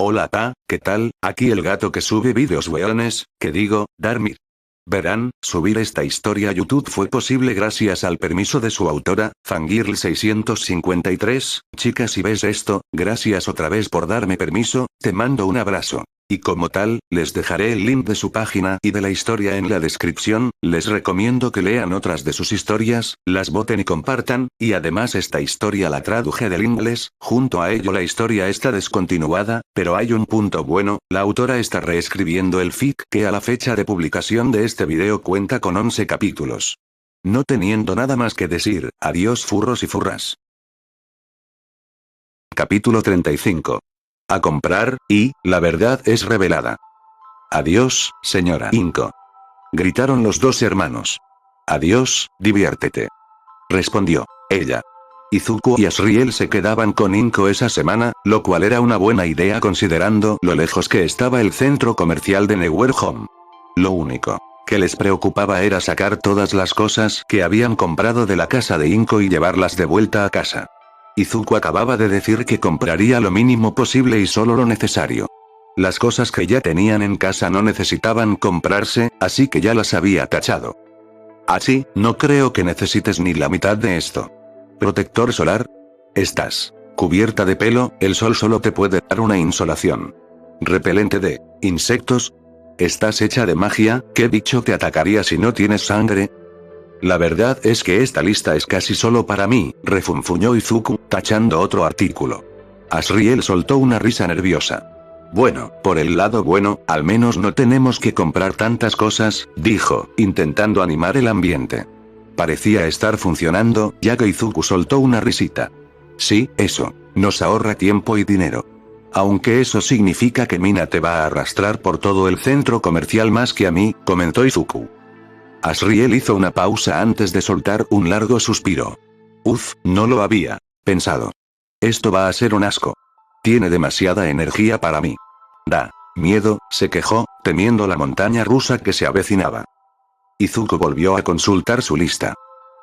Hola ¿qué tal? Aquí el gato que sube vídeos weones, que digo, Darmir. Verán, subir esta historia a YouTube fue posible gracias al permiso de su autora, Fangirl653, chica si ves esto, gracias otra vez por darme permiso, te mando un abrazo. Y como tal, les dejaré el link de su página y de la historia en la descripción, les recomiendo que lean otras de sus historias, las voten y compartan, y además esta historia la traduje del inglés, junto a ello la historia está descontinuada, pero hay un punto bueno, la autora está reescribiendo el fic que a la fecha de publicación de este video cuenta con 11 capítulos. No teniendo nada más que decir, adiós furros y furras. Capítulo 35. A comprar, y, la verdad es revelada. Adiós, señora Inko. Gritaron los dos hermanos. Adiós, diviértete. Respondió ella. Izuku y Asriel se quedaban con Inko esa semana, lo cual era una buena idea considerando lo lejos que estaba el centro comercial de Nowhere Home. Lo único que les preocupaba era sacar todas las cosas que habían comprado de la casa de Inko y llevarlas de vuelta a casa. Izuku acababa de decir que compraría lo mínimo posible y solo lo necesario. Las cosas que ya tenían en casa no necesitaban comprarse, así que ya las había tachado. Así, no creo que necesites ni la mitad de esto. Protector solar. Estás cubierta de pelo, el sol solo te puede dar una insolación. Repelente de insectos. Estás hecha de magia, ¿qué bicho te atacaría si no tienes sangre? La verdad es que esta lista es casi solo para mí, refunfuñó Izuku, tachando otro artículo. Asriel soltó una risa nerviosa. Bueno, por el lado bueno, al menos no tenemos que comprar tantas cosas, dijo, intentando animar el ambiente. Parecía estar funcionando, ya que Izuku soltó una risita. Sí, eso, nos ahorra tiempo y dinero. Aunque eso significa que Mina te va a arrastrar por todo el centro comercial más que a mí, comentó Izuku. Asriel hizo una pausa antes de soltar un largo suspiro. Uf, no lo había pensado. Esto va a ser un asco. Tiene demasiada energía para mí. Da miedo, se quejó, temiendo la montaña rusa que se avecinaba. Izuku volvió a consultar su lista.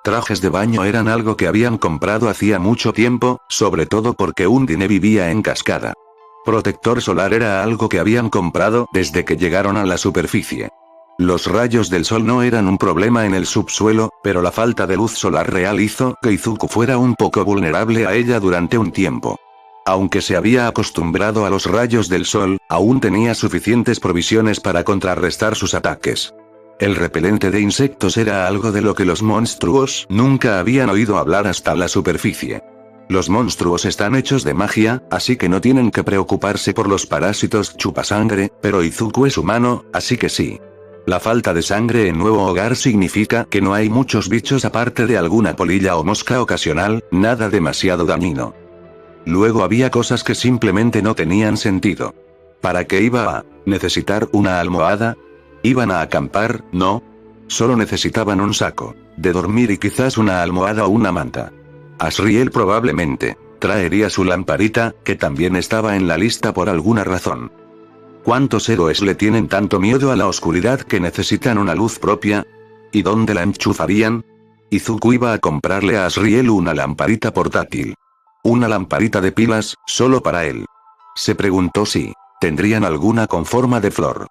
Trajes de baño eran algo que habían comprado hacía mucho tiempo, sobre todo porque Undine vivía en Cascada. Protector solar era algo que habían comprado desde que llegaron a la superficie. Los rayos del sol no eran un problema en el subsuelo, pero la falta de luz solar real hizo que Izuku fuera un poco vulnerable a ella durante un tiempo. Aunque se había acostumbrado a los rayos del sol, aún tenía suficientes provisiones para contrarrestar sus ataques. El repelente de insectos era algo de lo que los monstruos nunca habían oído hablar hasta la superficie. Los monstruos están hechos de magia, así que no tienen que preocuparse por los parásitos chupasangre, pero Izuku es humano, así que sí. La falta de sangre en Nuevo Hogar significa que no hay muchos bichos aparte de alguna polilla o mosca ocasional, nada demasiado dañino. Luego había cosas que simplemente no tenían sentido. ¿Para qué iba a necesitar una almohada? ¿Iban a acampar? No. Solo necesitaban un saco de dormir y quizás una almohada o una manta. Asriel probablemente traería su lamparita, que también estaba en la lista por alguna razón. ¿Cuántos héroes le tienen tanto miedo a la oscuridad que necesitan una luz propia? ¿Y dónde la enchufarían? Izuku iba a comprarle a Asriel una lamparita portátil. Una lamparita de pilas, solo para él. Se preguntó si tendrían alguna con forma de flor.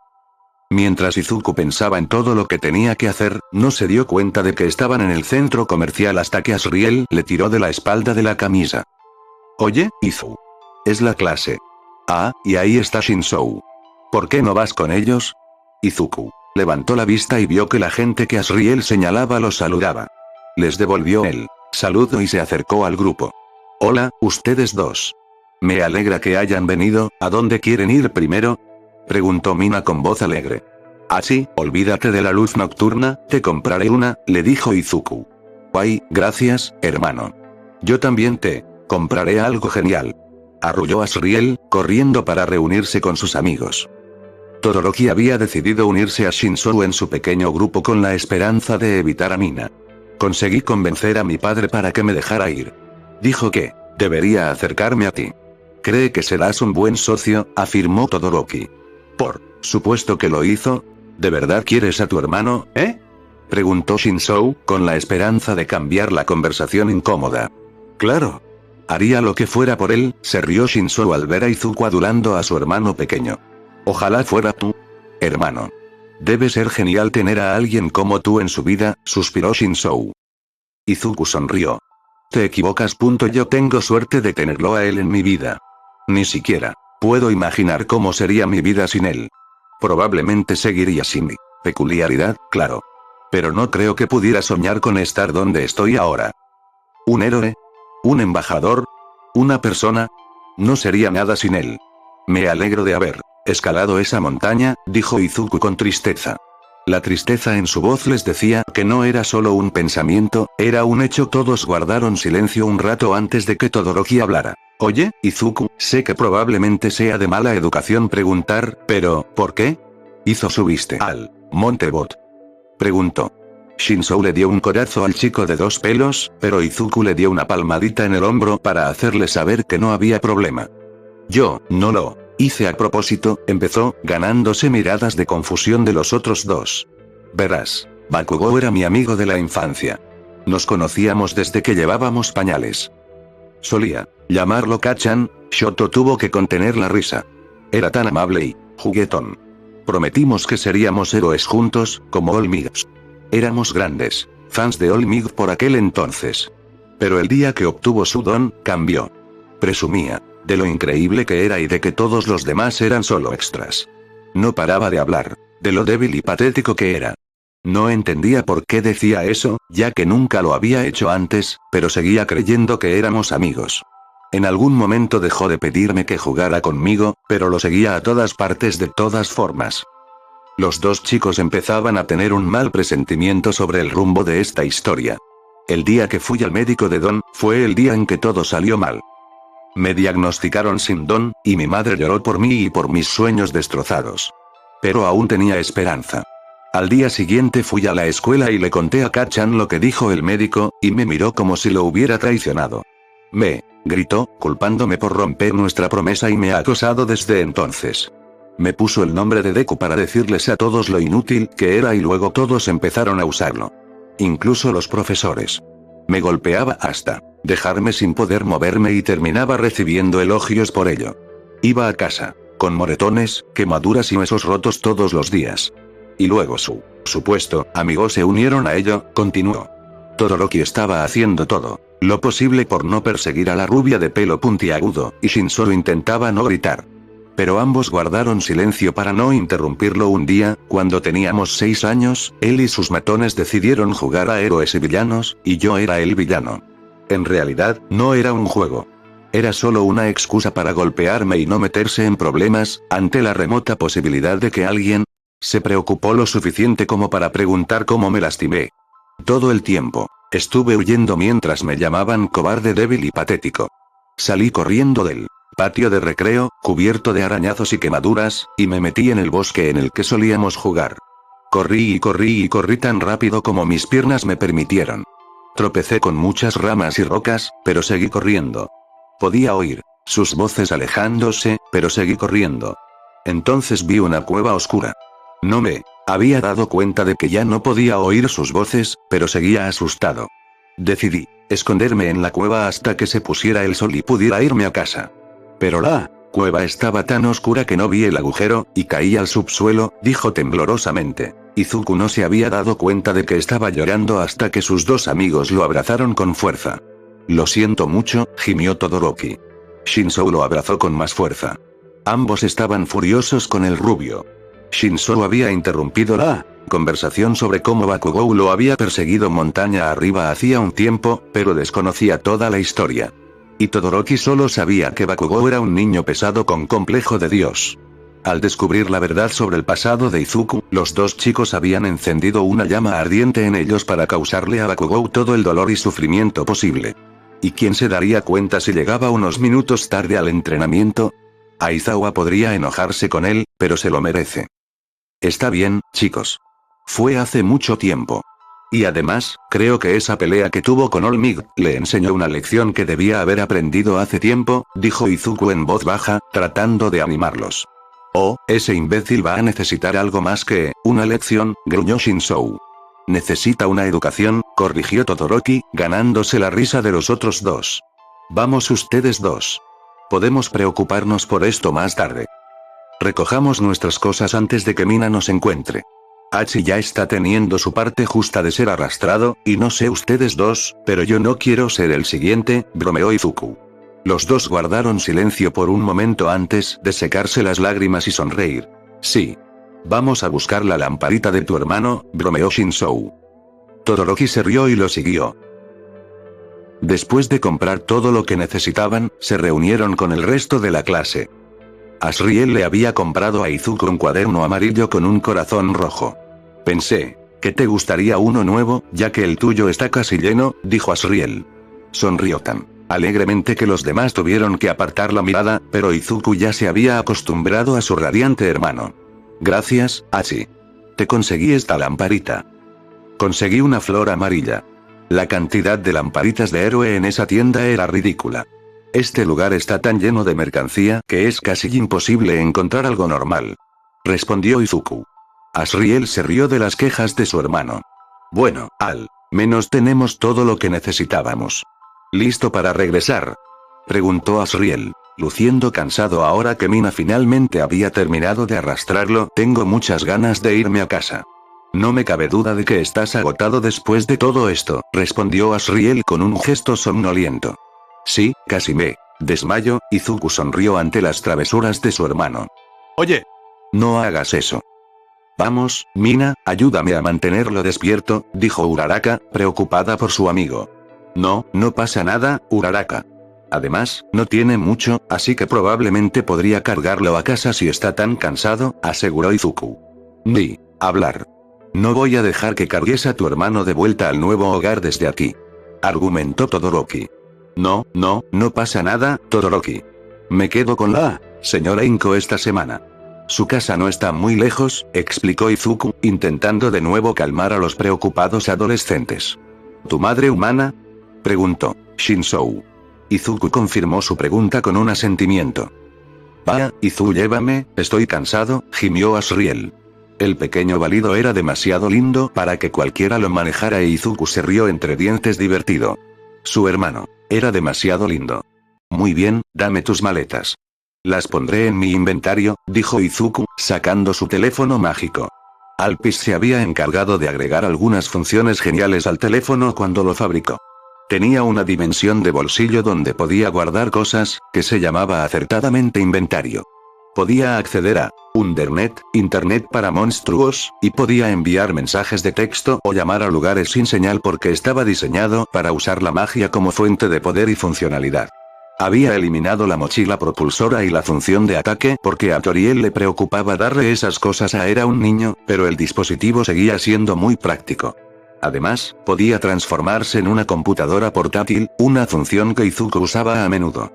Mientras Izuku pensaba en todo lo que tenía que hacer, no se dio cuenta de que estaban en el centro comercial hasta que Asriel le tiró de la espalda de la camisa. Oye, Izu. Es la clase. Ah, y ahí está Shinzou. ¿Por qué no vas con ellos? Izuku levantó la vista y vio que la gente que Asriel señalaba los saludaba. Les devolvió el saludo y se acercó al grupo. Hola, ustedes dos. Me alegra que hayan venido, ¿a dónde quieren ir primero? Preguntó Mina con voz alegre. Ah sí, olvídate de la luz nocturna, te compraré una, le dijo Izuku. Ay, gracias, hermano. Yo también te compraré algo genial. Arrulló Asriel, corriendo para reunirse con sus amigos. Todoroki había decidido unirse a Shinzou en su pequeño grupo con la esperanza de evitar a Mina. Conseguí convencer a mi padre para que me dejara ir. Dijo que debería acercarme a ti. Cree que serás un buen socio, afirmó Todoroki. Por supuesto que lo hizo. ¿De verdad quieres a tu hermano, preguntó Shinzou, con la esperanza de cambiar la conversación incómoda. Claro. Haría lo que fuera por él, se rió Shinzou al ver a Izuku adulando a su hermano pequeño. Ojalá fuera tú. Hermano. Debe ser genial tener a alguien como tú en su vida, suspiró Shinzou. Izuku sonrió. Te equivocas. Yo tengo suerte de tenerlo a él en mi vida. Ni siquiera puedo imaginar cómo sería mi vida sin él. Probablemente seguiría sin mi peculiaridad, claro. Pero no creo que pudiera soñar con estar donde estoy ahora. ¿Un héroe? ¿Un embajador? ¿Una persona? No sería nada sin él. Me alegro de haber escalado esa montaña, dijo Izuku con tristeza. La tristeza en su voz les decía que no era solo un pensamiento, era un hecho. Todos guardaron silencio un rato antes de que Todoroki hablara. Oye, Izuku, sé que probablemente sea de mala educación preguntar, pero, ¿por qué? ¿Subiste al Monte Bot? Preguntó. Shinzou le dio un codazo al chico de 2 pelos, pero Izuku le dio una palmadita en el hombro para hacerle saber que no había problema. Yo no lo hice a propósito, empezó, ganándose miradas de confusión de los otros dos. Verás, Bakugou era mi amigo de la infancia. Nos conocíamos desde que llevábamos pañales. Solía llamarlo Kachan. Shoto tuvo que contener la risa. Era tan amable y juguetón. Prometimos que seríamos héroes juntos, como All Might. Éramos grandes fans de All Might por aquel entonces. Pero el día que obtuvo su don, cambió. Presumía de lo increíble que era y de que todos los demás eran solo extras. No paraba de hablar de lo débil y patético que era. No entendía por qué decía eso, ya que nunca lo había hecho antes, pero seguía creyendo que éramos amigos. En algún momento dejó de pedirme que jugara conmigo, pero lo seguía a todas partes de todas formas. Los dos chicos empezaban a tener un mal presentimiento sobre el rumbo de esta historia. El día que fui al médico de Don, fue el día en que todo salió mal. Me diagnosticaron sin don, y mi madre lloró por mí y por mis sueños destrozados. Pero aún tenía esperanza. Al día siguiente fui a la escuela y le conté a Kachan lo que dijo el médico, y me miró como si lo hubiera traicionado. Me gritó, culpándome por romper nuestra promesa y me ha acosado desde entonces. Me puso el nombre de Deku para decirles a todos lo inútil que era y luego todos empezaron a usarlo. Incluso los profesores. Me golpeaba hasta dejarme sin poder moverme y terminaba recibiendo elogios por ello. Iba a casa con moretones, quemaduras y huesos rotos todos los días. Y luego su supuesto amigo se unieron a ello, continuó. Todoroki estaba haciendo todo lo posible por no perseguir a la rubia de pelo puntiagudo, y Shinzou intentaba no gritar. Pero ambos guardaron silencio para no interrumpirlo. Un día, cuando teníamos 6 años, él y sus matones decidieron jugar a héroes y villanos, y yo era el villano. En realidad, no era un juego. Era solo una excusa para golpearme y no meterse en problemas, ante la remota posibilidad de que alguien se preocupó lo suficiente como para preguntar cómo me lastimé. Todo el tiempo estuve huyendo mientras me llamaban cobarde, débil y patético. Salí corriendo del patio de recreo, cubierto de arañazos y quemaduras, y me metí en el bosque en el que solíamos jugar. Corrí y corrí y corrí tan rápido como mis piernas me permitieron. Tropecé con muchas ramas y rocas, pero seguí corriendo. Podía oír sus voces alejándose, pero seguí corriendo. Entonces vi una cueva oscura. No me había dado cuenta de que ya no podía oír sus voces, pero seguía asustado. Decidí esconderme en la cueva hasta que se pusiera el sol y pudiera irme a casa. Pero la cueva estaba tan oscura que no vi el agujero, y caí al subsuelo, dijo temblorosamente. Izuku no se había dado cuenta de que estaba llorando hasta que sus dos amigos lo abrazaron con fuerza. Lo siento mucho, gimió Todoroki. Shinzou lo abrazó con más fuerza. Ambos estaban furiosos con el rubio. Shinzou había interrumpido la conversación sobre cómo Bakugou lo había perseguido montaña arriba hacía un tiempo, pero desconocía toda la historia. Y Todoroki solo sabía que Bakugou era un niño pesado con complejo de Dios. Al descubrir la verdad sobre el pasado de Izuku, los dos chicos habían encendido una llama ardiente en ellos para causarle a Bakugou todo el dolor y sufrimiento posible. ¿Y quién se daría cuenta si llegaba unos minutos tarde al entrenamiento? Aizawa podría enojarse con él, pero se lo merece. Está bien, chicos. Fue hace mucho tiempo. Y además, creo que esa pelea que tuvo con All Might le enseñó una lección que debía haber aprendido hace tiempo, dijo Izuku en voz baja, tratando de animarlos. Oh, ese imbécil va a necesitar algo más que una lección, gruñó Shinzou. Necesita una educación, corrigió Todoroki, ganándose la risa de los otros dos. Vamos ustedes dos. Podemos preocuparnos por esto más tarde. Recojamos nuestras cosas antes de que Mina nos encuentre. Hachi ya está teniendo su parte justa de ser arrastrado, y no sé ustedes dos, pero yo no quiero ser el siguiente, bromeó Izuku. Los dos guardaron silencio por un momento antes de secarse las lágrimas y sonreír. Sí. Vamos a buscar la lamparita de tu hermano, bromeó Shinzou. Todoroki se rió y lo siguió. Después de comprar todo lo que necesitaban, se reunieron con el resto de la clase. Asriel le había comprado a Izuku un cuaderno amarillo con un corazón rojo. Pensé, que te gustaría uno nuevo, ya que el tuyo está casi lleno, dijo Asriel. Sonrió tan alegremente que los demás tuvieron que apartar la mirada, pero Izuku ya se había acostumbrado a su radiante hermano. Gracias, Hachi. Te conseguí esta lamparita. Conseguí una flor amarilla. La cantidad de lamparitas de héroe en esa tienda era ridícula. Este lugar está tan lleno de mercancía que es casi imposible encontrar algo normal. Respondió Izuku. Asriel se rió de las quejas de su hermano. Bueno, al menos tenemos todo lo que necesitábamos. ¿Listo para regresar? Preguntó Asriel, luciendo cansado ahora que Mina finalmente había terminado de arrastrarlo. Tengo muchas ganas de irme a casa. No me cabe duda de que estás agotado después de todo esto, respondió Asriel con un gesto somnoliento. Sí, casi me desmayo. Izuku sonrió ante las travesuras de su hermano. Oye, no hagas eso. Vamos, Mina, ayúdame a mantenerlo despierto, dijo Uraraka, preocupada por su amigo. No pasa nada, Uraraka. Además, no tiene mucho, así que probablemente podría cargarlo a casa si está tan cansado, aseguró Izuku. Ni hablar. No voy a dejar que cargues a tu hermano de vuelta al nuevo hogar desde aquí, argumentó Todoroki. No pasa nada, Todoroki. Me quedo con la señora Inko esta semana. Su casa no está muy lejos, explicó Izuku, intentando de nuevo calmar a los preocupados adolescentes. ¿Tu madre humana? Preguntó Shinzou. Izuku confirmó su pregunta con un asentimiento. Vaya, Izuku, llévame, estoy cansado, gimió Asriel. El pequeño válido era demasiado lindo para que cualquiera lo manejara e Izuku se rió entre dientes divertido. Su hermano era demasiado lindo. Muy bien, dame tus maletas. Las pondré en mi inventario, dijo Izuku, sacando su teléfono mágico. Alpis se había encargado de agregar algunas funciones geniales al teléfono cuando lo fabricó. Tenía una dimensión de bolsillo donde podía guardar cosas, que se llamaba acertadamente inventario. Podía acceder a Undernet, Internet para monstruos, y podía enviar mensajes de texto o llamar a lugares sin señal porque estaba diseñado para usar la magia como fuente de poder y funcionalidad. Había eliminado la mochila propulsora y la función de ataque porque a Toriel le preocupaba darle esas cosas a era un niño, pero el dispositivo seguía siendo muy práctico. Además, podía transformarse en una computadora portátil, una función que Izuku usaba a menudo.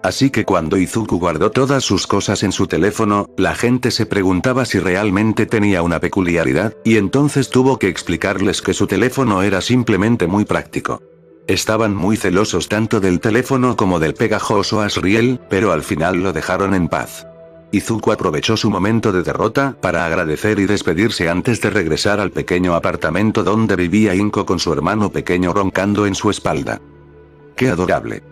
Así que cuando Izuku guardó todas sus cosas en su teléfono, la gente se preguntaba si realmente tenía una peculiaridad, y entonces tuvo que explicarles que su teléfono era simplemente muy práctico. Estaban muy celosos tanto del teléfono como del pegajoso Asriel, pero al final lo dejaron en paz. Izuku aprovechó su momento de derrota para agradecer y despedirse antes de regresar al pequeño apartamento donde vivía Inko con su hermano pequeño roncando en su espalda. ¡Qué adorable!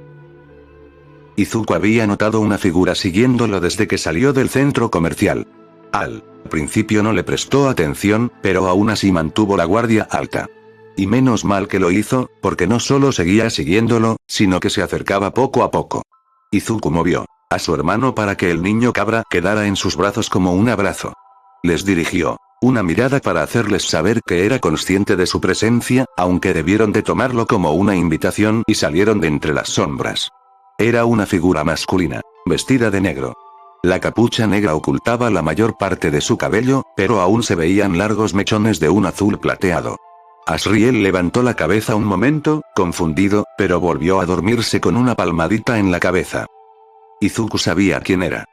Izuku había notado una figura siguiéndolo desde que salió del centro comercial. Al principio no le prestó atención, pero aún así mantuvo la guardia alta. Y menos mal que lo hizo, porque no solo seguía siguiéndolo, sino que se acercaba poco a poco. Izuku movió a su hermano para que el niño cabra quedara en sus brazos como un abrazo. Les dirigió una mirada para hacerles saber que era consciente de su presencia, aunque debieron de tomarlo como una invitación y salieron de entre las sombras. Era una figura masculina, vestida de negro. La capucha negra ocultaba la mayor parte de su cabello, pero aún se veían largos mechones de un azul plateado. Asriel levantó la cabeza un momento, confundido, pero volvió a dormirse con una palmadita en la cabeza. Izuku sabía quién era.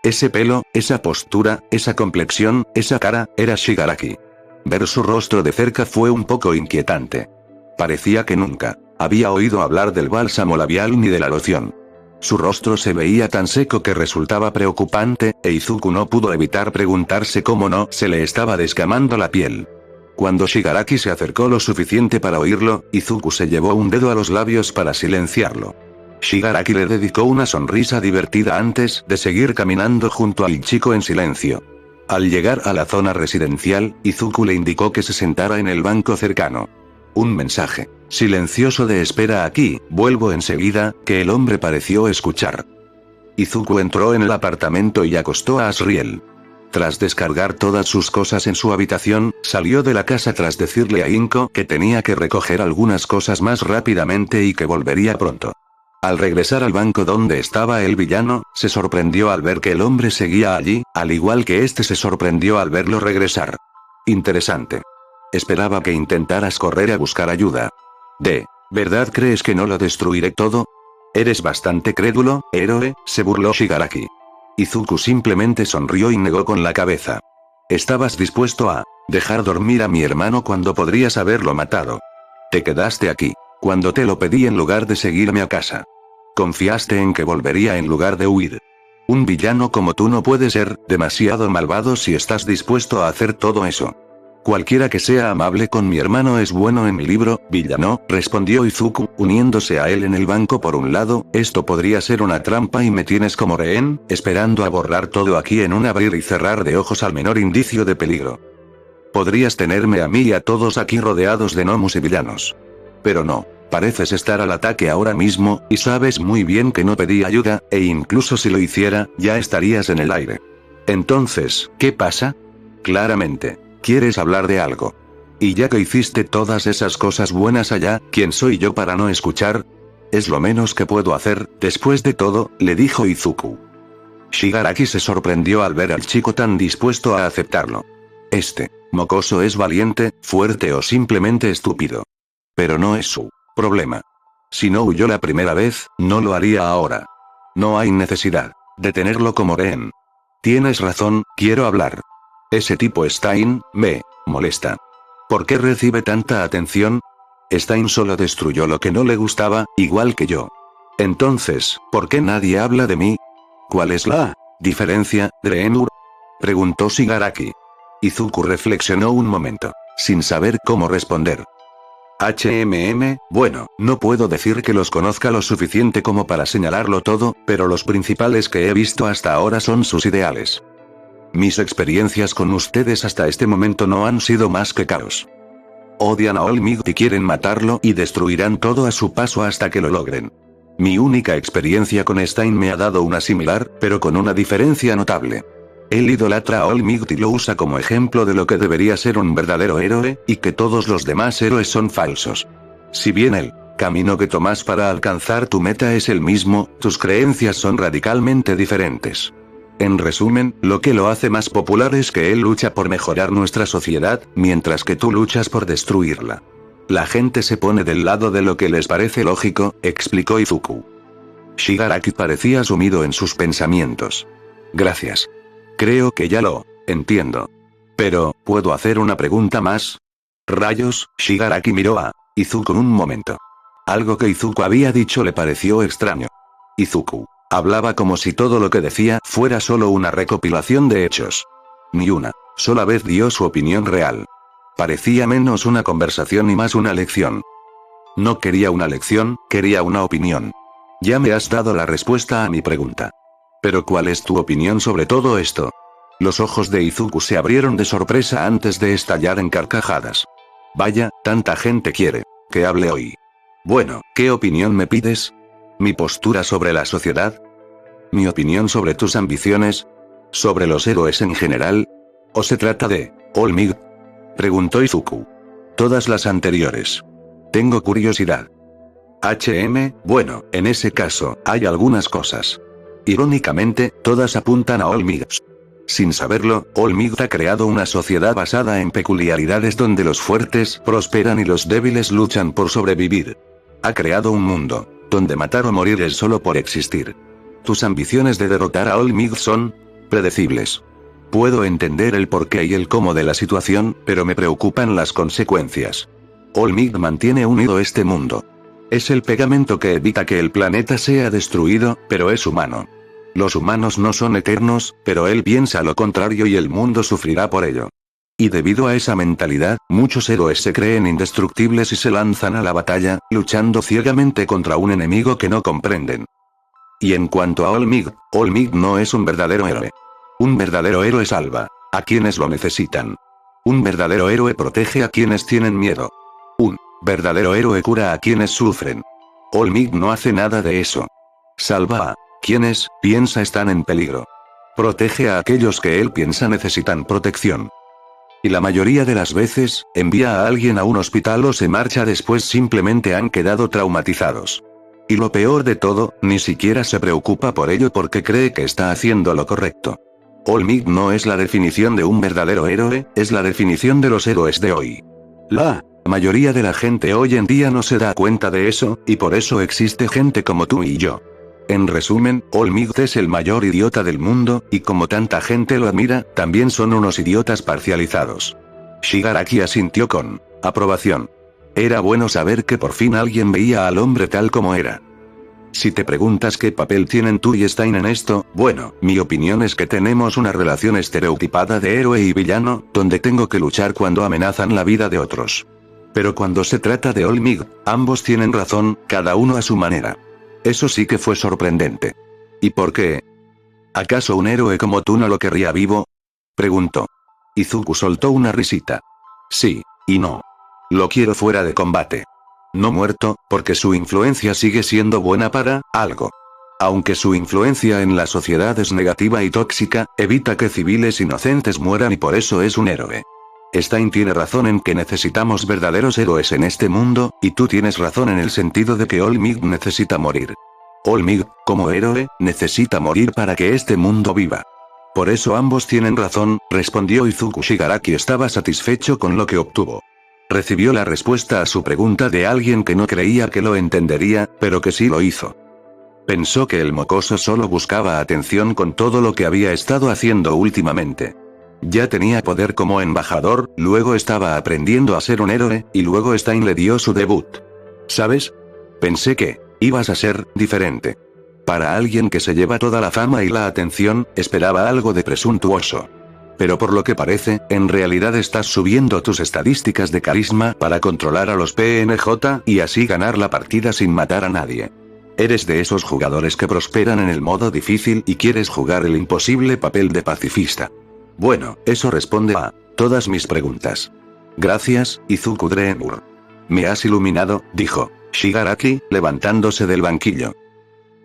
Ese pelo, esa postura, esa complexión, esa cara, era Shigaraki. Ver su rostro de cerca fue un poco inquietante. Parecía que nunca había oído hablar del bálsamo labial ni de la loción. Su rostro se veía tan seco que resultaba preocupante, e Izuku no pudo evitar preguntarse cómo no se le estaba descamando la piel. Cuando Shigaraki se acercó lo suficiente para oírlo, Izuku se llevó un dedo a los labios para silenciarlo. Shigaraki le dedicó una sonrisa divertida antes de seguir caminando junto al chico en silencio. Al llegar a la zona residencial, Izuku le indicó que se sentara en el banco cercano. Un mensaje silencioso de espera aquí, vuelvo enseguida, que el hombre pareció escuchar. Izuku entró en el apartamento y acostó a Asriel. Tras descargar todas sus cosas en su habitación, salió de la casa tras decirle a Inko que tenía que recoger algunas cosas más rápidamente y que volvería pronto. Al regresar al banco donde estaba el villano, se sorprendió al ver que el hombre seguía allí, al igual que este se sorprendió al verlo regresar. Interesante. Esperaba que intentaras correr a buscar ayuda. ¿De verdad crees que no lo destruiré todo? Eres bastante crédulo, héroe, se burló Shigaraki. Izuku simplemente sonrió y negó con la cabeza. Estabas dispuesto a dejar dormir a mi hermano cuando podrías haberlo matado. Te quedaste aquí cuando te lo pedí en lugar de seguirme a casa. Confiaste en que volvería en lugar de huir. Un villano como tú no puede ser demasiado malvado si estás dispuesto a hacer todo eso. Cualquiera que sea amable con mi hermano es bueno en mi libro, villano, respondió Izuku, uniéndose a él en el banco por un lado, esto podría ser una trampa y me tienes como rehén, esperando a borrar todo aquí en un abrir y cerrar de ojos al menor indicio de peligro. Podrías tenerme a mí y a todos aquí rodeados de gnomos y villanos. Pero no. Pareces estar al ataque ahora mismo, y sabes muy bien que no pedí ayuda, e incluso si lo hiciera, ya estarías en el aire. Entonces, ¿qué pasa? Claramente, quieres hablar de algo. Y ya que hiciste todas esas cosas buenas allá, ¿quién soy yo para no escuchar? Es lo menos que puedo hacer, después de todo, le dijo Izuku. Shigaraki se sorprendió al ver al chico tan dispuesto a aceptarlo. Este mocoso es valiente, fuerte o simplemente estúpido. Pero no es su problema. Si no huyó la primera vez, no lo haría ahora. No hay necesidad de tenerlo como rehén. Tienes razón, quiero hablar. Ese tipo Stein me molesta. ¿Por qué recibe tanta atención? Stein solo destruyó lo que no le gustaba, igual que yo. Entonces, ¿por qué nadie habla de mí? ¿Cuál es la diferencia, Draenur? Preguntó Shigaraki. Izuku reflexionó un momento, sin saber cómo responder. Bueno, no puedo decir que los conozca lo suficiente como para señalarlo todo, pero los principales que he visto hasta ahora son sus ideales. Mis experiencias con ustedes hasta este momento no han sido más que caos. Odian a All Might y quieren matarlo y destruirán todo a su paso hasta que lo logren. Mi única experiencia con Stein me ha dado una similar, pero con una diferencia notable. Él idolatra a All Might y lo usa como ejemplo de lo que debería ser un verdadero héroe, y que todos los demás héroes son falsos. Si bien el camino que tomas para alcanzar tu meta es el mismo, tus creencias son radicalmente diferentes. En resumen, lo que lo hace más popular es que él lucha por mejorar nuestra sociedad, mientras que tú luchas por destruirla. La gente se pone del lado de lo que les parece lógico, explicó Izuku. Shigaraki parecía sumido en sus pensamientos. Gracias. Creo que ya lo entiendo. Pero, ¿puedo hacer una pregunta más? Rayos, Shigaraki miró a Izuku un momento. Algo que Izuku había dicho le pareció extraño. Izuku hablaba como si todo lo que decía fuera solo una recopilación de hechos. Ni una sola vez dio su opinión real. Parecía menos una conversación y más una lección. No quería una lección, quería una opinión. Ya me has dado la respuesta a mi pregunta. Pero ¿cuál es tu opinión sobre todo esto? Los ojos de Izuku se abrieron de sorpresa antes de estallar en carcajadas. Vaya, tanta gente quiere que hable hoy. Bueno, ¿qué opinión me pides? ¿Mi postura sobre la sociedad? ¿Mi opinión sobre tus ambiciones? ¿Sobre los héroes en general? ¿O se trata de All Might? Preguntó Izuku. Todas las anteriores. Tengo curiosidad. Bueno, en ese caso, hay algunas cosas. Irónicamente, todas apuntan a All Might. Sin saberlo, All Might ha creado una sociedad basada en peculiaridades donde los fuertes prosperan y los débiles luchan por sobrevivir. Ha creado un mundo donde matar o morir es solo por existir. Tus ambiciones de derrotar a All Might son predecibles. Puedo entender el porqué y el cómo de la situación, pero me preocupan las consecuencias. All Might mantiene unido este mundo. Es el pegamento que evita que el planeta sea destruido, pero es humano. Los humanos no son eternos, pero él piensa lo contrario y el mundo sufrirá por ello. Y debido a esa mentalidad, muchos héroes se creen indestructibles y se lanzan a la batalla, luchando ciegamente contra un enemigo que no comprenden. Y en cuanto a All Might no es un verdadero héroe. Un verdadero héroe salva a quienes lo necesitan. Un verdadero héroe protege a quienes tienen miedo. Un verdadero héroe cura a quienes sufren. All Might no hace nada de eso. Salva a quienes piensa están en peligro. Protege a aquellos que él piensa necesitan protección. Y la mayoría de las veces, envía a alguien a un hospital o se marcha después simplemente han quedado traumatizados. Y lo peor de todo, ni siquiera se preocupa por ello porque cree que está haciendo lo correcto. All Might no es la definición de un verdadero héroe, es la definición de los héroes de hoy. La mayoría de la gente hoy en día no se da cuenta de eso, y por eso existe gente como tú y yo. En resumen, All Might es el mayor idiota del mundo, y como tanta gente lo admira, también son unos idiotas parcializados. Shigaraki asintió con aprobación. Era bueno saber que por fin alguien veía al hombre tal como era. Si te preguntas qué papel tienen tú y Stein en esto, bueno, mi opinión es que tenemos una relación estereotipada de héroe y villano, donde tengo que luchar cuando amenazan la vida de otros. Pero cuando se trata de All Might, ambos tienen razón, cada uno a su manera. Eso sí que fue sorprendente. ¿Y por qué? ¿Acaso un héroe como tú no lo querría vivo? Preguntó. Izuku soltó una risita. Sí, y no. Lo quiero fuera de combate. No muerto, porque su influencia sigue siendo buena para algo. Aunque su influencia en la sociedad es negativa y tóxica, evita que civiles inocentes mueran y por eso es un héroe. Stein tiene razón en que necesitamos verdaderos héroes en este mundo, y tú tienes razón en el sentido de que All Might necesita morir. All Might, como héroe, necesita morir para que este mundo viva. Por eso ambos tienen razón, respondió Izuku. Shigaraki estaba satisfecho con lo que obtuvo. Recibió la respuesta a su pregunta de alguien que no creía que lo entendería, pero que sí lo hizo. Pensó que el mocoso solo buscaba atención con todo lo que había estado haciendo últimamente. Ya tenía poder como embajador, luego estaba aprendiendo a ser un héroe, y luego Stein le dio su debut. ¿Sabes? Pensé que ibas a ser diferente. Para alguien que se lleva toda la fama y la atención, esperaba algo de presuntuoso. Pero por lo que parece, en realidad estás subiendo tus estadísticas de carisma para controlar a los PNJ y así ganar la partida sin matar a nadie. Eres de esos jugadores que prosperan en el modo difícil y quieres jugar el imposible papel de pacifista. Bueno, eso responde a todas mis preguntas. Gracias, Izuku Drenur. Me has iluminado, dijo Shigaraki, levantándose del banquillo.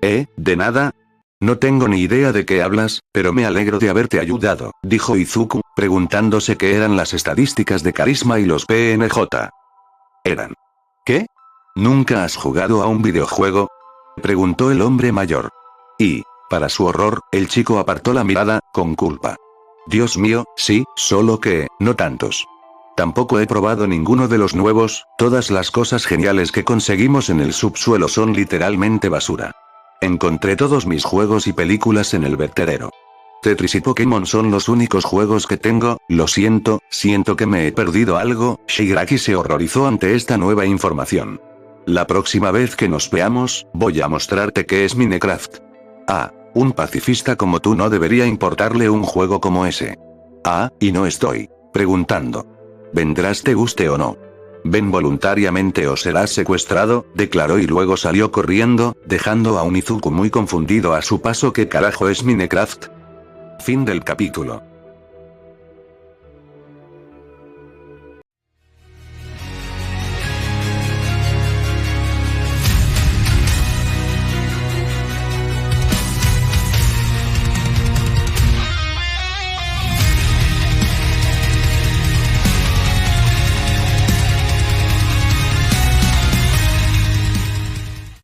De nada. No tengo ni idea de qué hablas, pero me alegro de haberte ayudado, dijo Izuku, preguntándose qué eran las estadísticas de carisma y los PNJ. ¿Eran? ¿Qué? ¿Nunca has jugado a un videojuego? Preguntó el hombre mayor. Y, para su horror, el chico apartó la mirada, con culpa. Dios mío, sí, solo que, no tantos. Tampoco he probado ninguno de los nuevos, todas las cosas geniales que conseguimos en el subsuelo son literalmente basura. Encontré todos mis juegos y películas en el vertedero. Tetris y Pokémon son los únicos juegos que tengo, lo siento, siento que me he perdido algo. Shigaraki se horrorizó ante esta nueva información. La próxima vez que nos veamos, voy a mostrarte qué es Minecraft. Un pacifista como tú no debería importarle un juego como ese. Y no estoy preguntando. Vendrás te guste o no. Ven voluntariamente o serás secuestrado, declaró y luego salió corriendo, dejando a un Izuku muy confundido a su paso. ¿Qué carajo es Minecraft? Fin del capítulo.